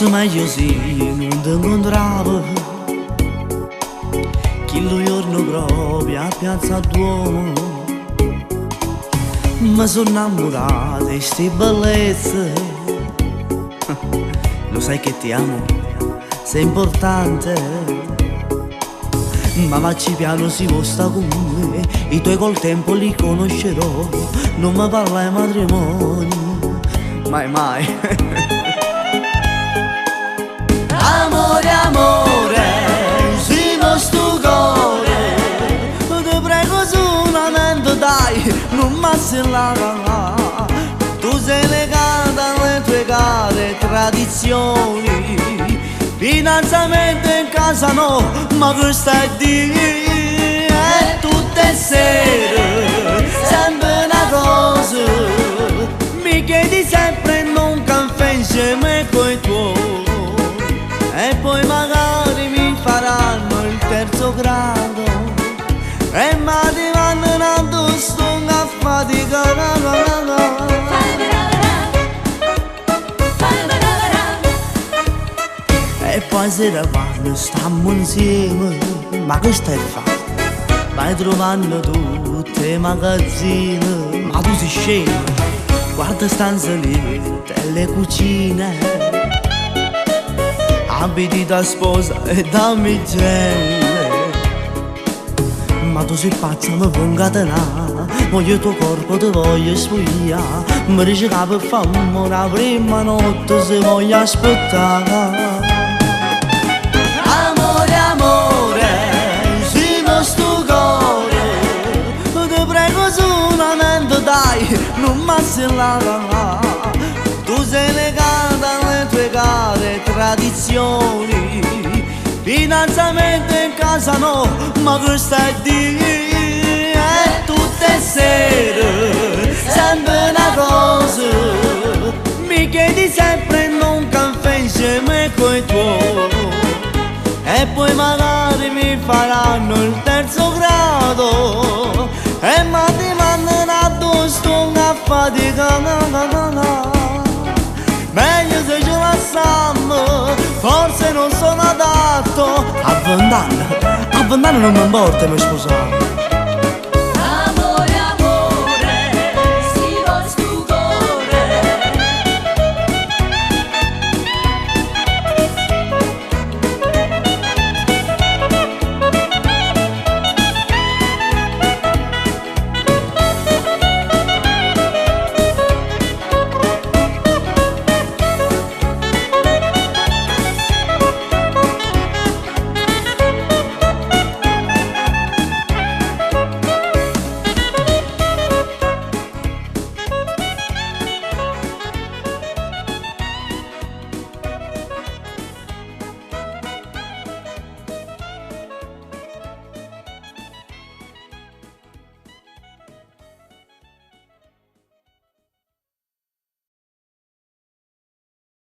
Forse meglio sì, non ti incontravo quello giorno proprio a Piazza Duomo. Mi sono innamorato di ste bellezze. Lo sai che ti amo, sei importante. Ma vacci piano si posta con me, i tuoi col tempo li conoscerò. Non mi parla di matrimonio, mai mai. Amore, amore, si sto cuore, ti prego solamente dai, non mi assillare. Tu sei legata alle tue care tradizioni, finanziamento in casa no, ma questa è di e tutte sere, sempre una cosa, mi chiedi sempre non caffè insieme coi tuoi. E poi magari mi faranno il terzo grado e mi mandano addosso a fatica. E poi sera quando stiamo insieme, ma che stai a fare? Vai trovando tutte le magazzine, ma tu sei scemo. Guarda stanze lì, delle cucine, abiti da sposa e dammi gelle. Ma tu sei pazza, mi vuoi incatenare, voglio il tuo corpo, ti voglio spogliare. Mi dici che per fare la prima notte se voglio aspettare. Amore, amore, si sto cuore, ti prego solamente dai, non mi assillare. Tu sei legata alle tue care tradizioni, finanziamento in casa no, ma questa è di e tutte sere, sempre una cosa, mi chiedi sempre non caffè insieme coi tuoi. E poi magari mi faranno il terzo grado e ti mandano addosso a fatica. Meglio se ce la sanno, forse non sono adatto. A 20 anni non mi importa mi sposare.